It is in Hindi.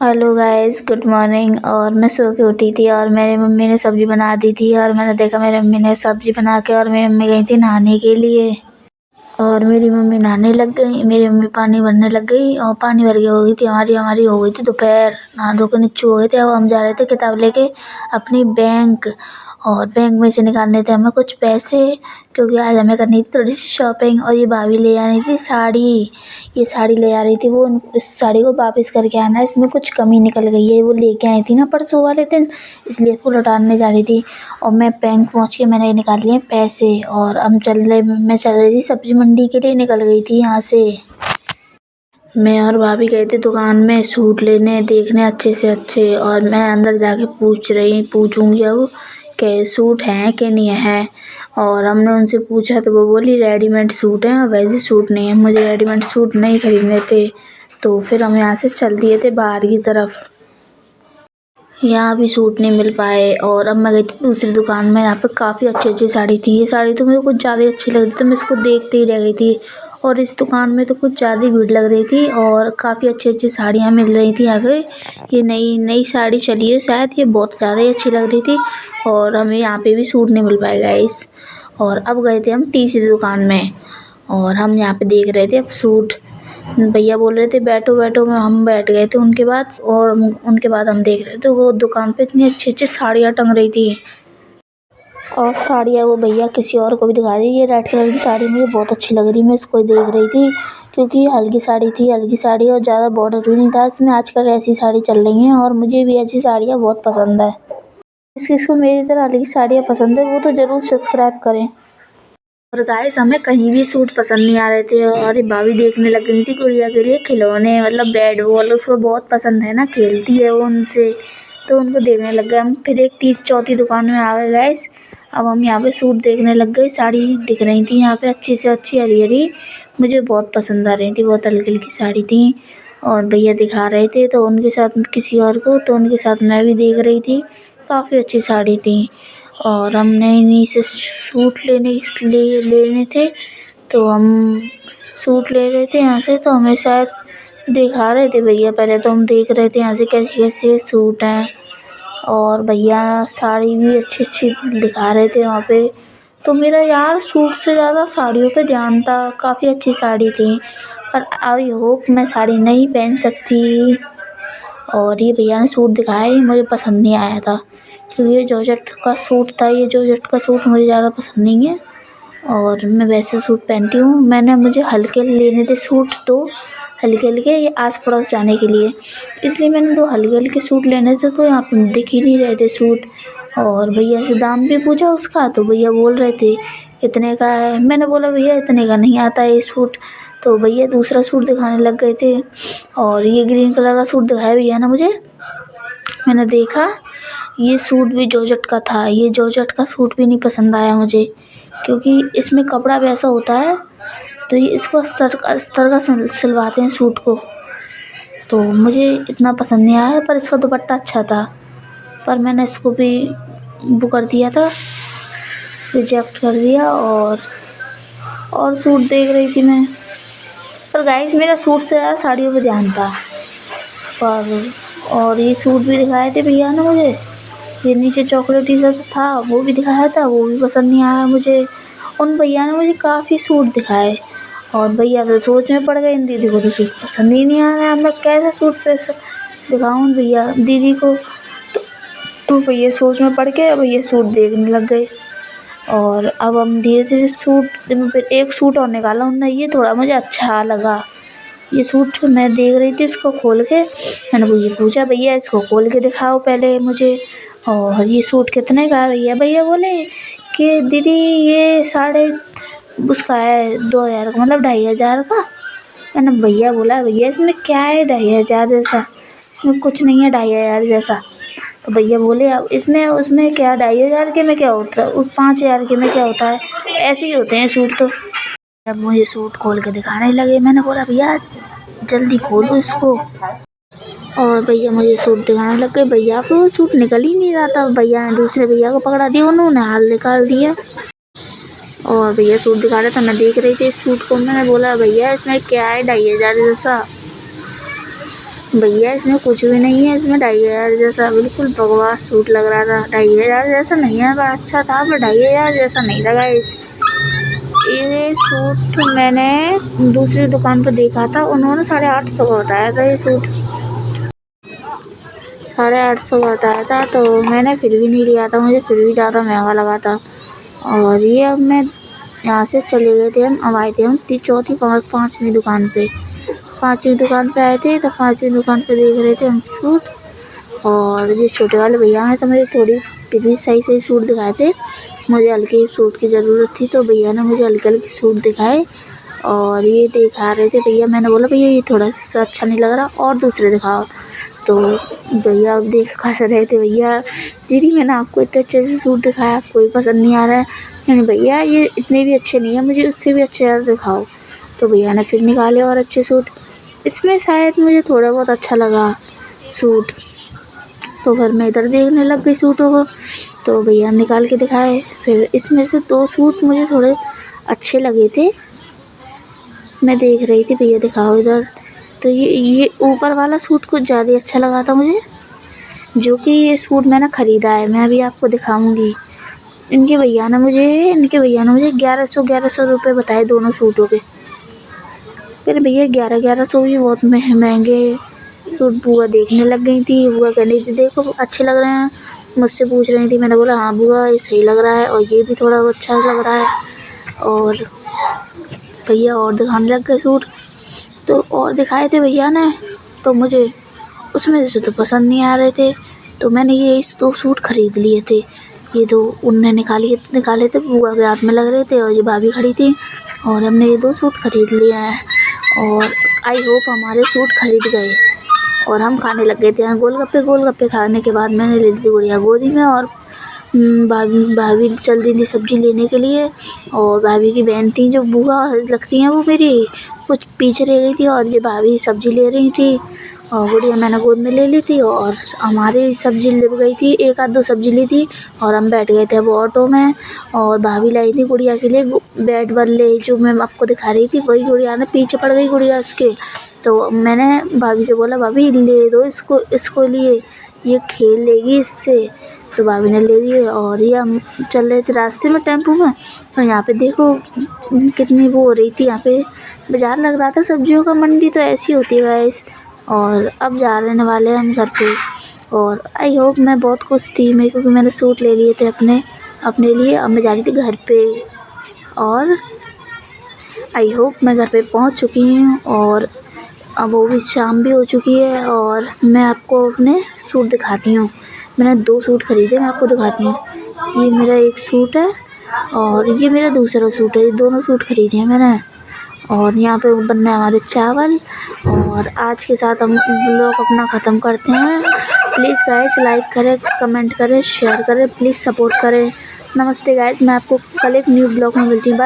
Hello guys, good morning. और मैं सो के उठी थी और मेरी मम्मी ने सब्ज़ी बना दी थी और मैंने देखा मेरी मम्मी ने सब्ज़ी बना के और मेरी मम्मी गई थी नहाने के लिए। और मेरी मम्मी नहाने लग गई, मेरी मम्मी पानी भरने लग गई और पानी भर के हो गई थी हमारी हो गई थी दोपहर। नहा धो के नीचे हो गए थे। अब हम जा रहे थे किताब लेके अपनी बैंक, और बैंक में से निकालने थे हमें कुछ पैसे, क्योंकि आज हमें करनी थी थोड़ी सी शॉपिंग। और ये भाभी ले आ रही थी साड़ी, ये साड़ी ले आ रही थी। वो इस साड़ी को वापस करके आना है, इसमें कुछ कमी निकल गई है। वो लेके आई थी ना परसों वाले दिन, इसलिए इसको लौटाने जा रही थी। और मैं बैंक पहुंच के मैंने निकाल लिए पैसे और मैं चल रही थी सब्जी मंडी के लिए, निकल गई थी यहाँ से। मैं और भाभी गए थे दुकान में सूट लेने, देखने अच्छे से अच्छे। और मैं अंदर जाके पूछूंगी अब कि सूट हैं कि नहीं है। और हमने उनसे पूछा तो वो बोली रेडीमेड सूट हैं, वैसे सूट नहीं है। मुझे रेडीमेड सूट नहीं खरीदने थे, तो फिर हम यहाँ से चल दिए थे बाहर की तरफ। यहाँ भी सूट नहीं मिल पाए और अब मैं गई थी दूसरी दुकान में। यहाँ पे काफ़ी अच्छी साड़ी थी। ये साड़ी तो मुझे कुछ ज़्यादा ही अच्छी लग रही थी, तो मैं इसको देखते ही रह गई थी। और इस दुकान में तो कुछ ज़्यादा ही भीड़ लग रही थी और काफ़ी अच्छी साड़ियाँ मिल रही थी आगे। ये नई नई साड़ी चली है शायद, ये बहुत ज़्यादा ही अच्छी लग रही थी। और हमें यहाँ पे भी सूट नहीं मिल पाएगा इस। और अब गए थे हम तीसरी दुकान में और हम यहाँ पे देख रहे थे अब सूट। भैया बोल रहे थे बैठो बैठो, में हम बैठ गए थे उनके बाद। और उनके बाद हम देख रहे थे वो दुकान पे इतनी अच्छी साड़ियाँ टंग रही थी। और साड़ियाँ वो भैया किसी और को भी दिखा रही। ये रेड कलर की साड़ी मुझे बहुत अच्छी लग रही, मैं इसको ही देख रही थी, क्योंकि हल्की साड़ी थी, हल्की साड़ी और ज़्यादा बॉर्डर भी नहीं था इसमें। आजकल ऐसी साड़ी चल रही हैं और मुझे भी ऐसी साड़ियाँ बहुत पसंद है। किसको मेरी तरह हल्की साड़ियाँ पसंद है वो तो ज़रूर सब्सक्राइब करें। और गाइस, हमें कहीं भी सूट पसंद नहीं आ रहे थे और ये भाभी देखने लग गई थी गुड़िया के लिए खिलौने, मतलब बैट बॉल। उसको बहुत पसंद है ना, खेलती है वो उनसे, तो उनको देखने लग गए हम। फिर एक चौथी दुकान में आ गए गाइस। अब हम यहाँ पे सूट देखने लग गए। साड़ी दिख रही थी यहाँ पे अच्छी से अच्छी, हरी हरी, मुझे बहुत पसंद आ रही थी। बहुत हल्की हल्की साड़ी थी और भैया दिखा रहे थे तो उनके साथ किसी और को, तो उनके साथ मैं भी देख रही थी। काफ़ी अच्छी साड़ी थी। और हमने इन्हीं से सूट लेने थे, तो हम सूट ले रहे थे यहाँ से। तो हमें शायद दिखा रहे थे भैया, पहले तो हम देख रहे थे यहाँ से कैसे कैसे सूट हैं। और भैया साड़ी भी अच्छी दिखा रहे थे वहाँ पे। तो मेरा यार सूट से ज़्यादा साड़ियों पे ध्यान था। काफ़ी अच्छी साड़ी थी, पर आई होप मैं साड़ी नहीं पहन सकती। और ये भैया ने सूट दिखाया, ये मुझे पसंद नहीं आया था, क्योंकि ये जॉर्जेट का सूट था। ये जॉर्जेट का सूट मुझे ज़्यादा पसंद नहीं है और मैं वैसे सूट पहनती हूँ। मुझे हल्के लेने थे सूट, तो हल्के हल्के ये आस पड़ोस जाने के लिए, इसलिए मैंने 2 हल्के हल्के सूट लेने थे। तो यहाँ पे दिख ही नहीं रहे थे सूट। और भैया से दाम भी पूछा उसका, तो भैया बोल रहे थे इतने का है। मैंने बोला भैया इतने का नहीं आता है ये सूट। तो भैया दूसरा सूट दिखाने लग गए थे और ये ग्रीन कलर का सूट दिखाया भैया ने मुझे। मैंने देखा ये सूट भी जॉर्जेट का था। ये जॉर्जेट का सूट भी नहीं पसंद आया मुझे, क्योंकि इसमें कपड़ा वैसा होता है, तो ये इसको अस्तर का सिलवाते हैं सूट को, तो मुझे इतना पसंद नहीं आया। पर इसका दुपट्टा अच्छा था, पर मैंने इसको भी वो कर दिया था, रिजेक्ट कर दिया। और सूट देख रही थी मैं। पर गाइस, मेरा सूट से ज़्यादा साड़ियों पे ध्यान था। पर और ये सूट भी दिखाए थे भैया ने मुझे। ये नीचे चॉकलेटी सा था, वो भी दिखाया था, वो भी पसंद नहीं आया मुझे। उन भैया ने मुझे काफ़ी सूट दिखाए और भैया तो सोच में पड़ गए, इन दीदी को तो सूट पसंद ही नहीं आ रहा है। मैं कैसा सूट दिखाऊं भैया दीदी को। तो भैया सोच में पड़ के भैया सूट देखने लग गए। और अब हम धीरे धीरे फिर एक सूट और निकाला उनने, ये थोड़ा मुझे अच्छा लगा। ये सूट मैं देख रही थी, इसको खोल के मैंने भैया पूछा, भैया इसको खोल के दिखाओ पहले मुझे, और ये सूट कितने का है भैया। भैया बोले कि दीदी ये साढ़े उसका है 2000 का, मतलब 2500 का। मैंने भैया बोला भैया इसमें क्या है 2500 जैसा, इसमें कुछ नहीं है 2500 जैसा। तो भैया बोले अब इसमें उसमें क्या 2500 के में क्या होता है, 5000 के में क्या होता है, ऐसे ही होते हैं सूट। तो अब मुझे सूट खोल के दिखाने लगे। मैंने बोला भैया जल्दी खोलो इसको। और भैया मुझे सूट दिखाने लग गए। भैया को वो सूट निकल ही नहीं रहा था। भैया ने दूसरे भैया को पकड़ा दिया, उन्होंने हाल निकाल दिया। और भैया सूट दिखा रहा था, मैं देख रही थी इस सूट को। मैंने बोला भैया इसमें क्या है 2500 जैसा। भैया इसमें कुछ भी नहीं है, इसमें 2500 जैसा बिल्कुल बकवास सूट लग रहा था। 2500 जैसा नहीं है, बड़ा अच्छा था पर 2500 जैसा नहीं लगा। ये सूट मैंने दूसरी दुकान पर देखा था, उन्होंने 850 का बताया था। ये सूट 850 का बताया था, तो मैंने फिर भी नहीं लिया था, मुझे फिर भी ज़्यादा महंगा लगा था। और ये अब मैं यहाँ से चले गए थे, अब आए थे हम चौथी पाँचवीं दुकान पे। पाँचवीं दुकान पे आए थे, तो पाँचवीं दुकान पे देख रहे थे हम सूट। और ये छोटे वाले भैया हैं, तो मुझे थोड़ी फिर भी सही सूट दिखाए थे। मुझे हल्के सूट की ज़रूरत थी, तो भैया ने मुझे हल्के सूट दिखाए और ये दिखा रहे थे भैया। मैंने बोला भैया ये थोड़ा सा अच्छा नहीं लग रहा, और दूसरे दिखाओ। तो भैया अब देख हँस रहे थे। भैया दीदी मैंने आपको इतने अच्छे से सूट दिखाया, आपको ही पसंद नहीं आ रहा है। मैंने भैया ये इतने भी अच्छे नहीं है, मुझे उससे भी अच्छे दिखाओ। तो भैया ने फिर निकाले और अच्छे सूट। इसमें शायद मुझे थोड़ा बहुत अच्छा लगा सूट, तो फिर मैं इधर देखने लग गई सूटों को। तो भैया निकाल के दिखाए। फिर इसमें से 2 सूट मुझे थोड़े अच्छे लगे थे, मैं देख रही थी भैया दिखाओ इधर। तो ये ऊपर वाला सूट कुछ ज़्यादा अच्छा लगा था मुझे, जो कि ये सूट मैंने ख़रीदा है, मैं अभी आपको दिखाऊंगी। इनके भैया ने मुझे 1100 रुपये बताए दोनों सूटों के। फिर भैया 1100 भी बहुत महंगे सूट। बुआ देखने लग गई थी, बुआ कह रही थी देखो अच्छे लग रहे हैं, मुझसे पूछ रही थी। मैंने बोला हाँ बुआ ये सही लग रहा है, और ये भी थोड़ा अच्छा लग रहा है। और भैया और दिखाने लग गए सूट, तो और दिखाए थे भैया ने, तो मुझे उसमें से तो पसंद नहीं आ रहे थे। तो मैंने ये 2 सूट ख़रीद लिए थे। ये 2 उनने निकाले थे, बुआ के हाथ में लग रहे थे, और ये भाभी खड़ी थी, और हमने ये 2 सूट ख़रीद लिए हैं। और आई होप हमारे सूट खरीद गए, और हम खाने लग गए थे गोलगप्पे। खाने के बाद मैंने ले ली थी गुड़िया गोदी में, और भाभी चल दी थी सब्ज़ी लेने के लिए। और भाभी की बहन थी जो बुआ लगती हैं, वो मेरी कुछ पीछे रह गई थी, और ये भाभी सब्ज़ी ले रही थी, और गुड़िया मैंने गोद में ले ली थी। और हमारी सब्ज़ी लिप गई थी, 1 आध 2 सब्ज़ी ली थी, और हम बैठ गए थे वो ऑटो में। और भाभी लाई थी गुड़िया के लिए बैट बल्ले, जो मैं आपको दिखा रही थी, वही गुड़िया ने पीछे पड़ गई गुड़िया उसके। तो मैंने भाभी से बोला भाभी ले दो इसको लिए, ये खेल लेगी इससे। तो भाभी ने ले लिए। और ये हम चल रहे थे रास्ते में टेम्पो में, तो यहाँ पे देखो कितनी वो हो रही थी, यहाँ पे बाज़ार लग रहा था सब्जियों का, मंडी तो ऐसी होती है गाइस। और अब जा रहने वाले हैं हम घर पे। और आई होप मैं बहुत खुश थी मैं, क्योंकि मैंने सूट ले लिए थे अपने लिए। अब मैं जा रही थी घर पे, और आई होप मैं घर पे पहुंच चुकी हूँ, और अब वो भी शाम भी हो चुकी है। और मैं आपको अपने सूट दिखाती हूँ। मैंने 2 सूट ख़रीदे, मैं आपको दिखाती हूँ। ये मेरा एक सूट है, और ये मेरा दूसरा सूट है। ये दोनों सूट ख़रीदे हैं मैंने। और यहाँ पे बनना है हमारे चावल। और आज के साथ हम ब्लॉग अपना ख़त्म करते हैं। प्लीज़ गाइस लाइक करें, कमेंट करें, शेयर करें, प्लीज़ सपोर्ट करें। नमस्ते गाइस, मैं आपको कल एक न्यू ब्लॉग में मिलती हूँ। बाय।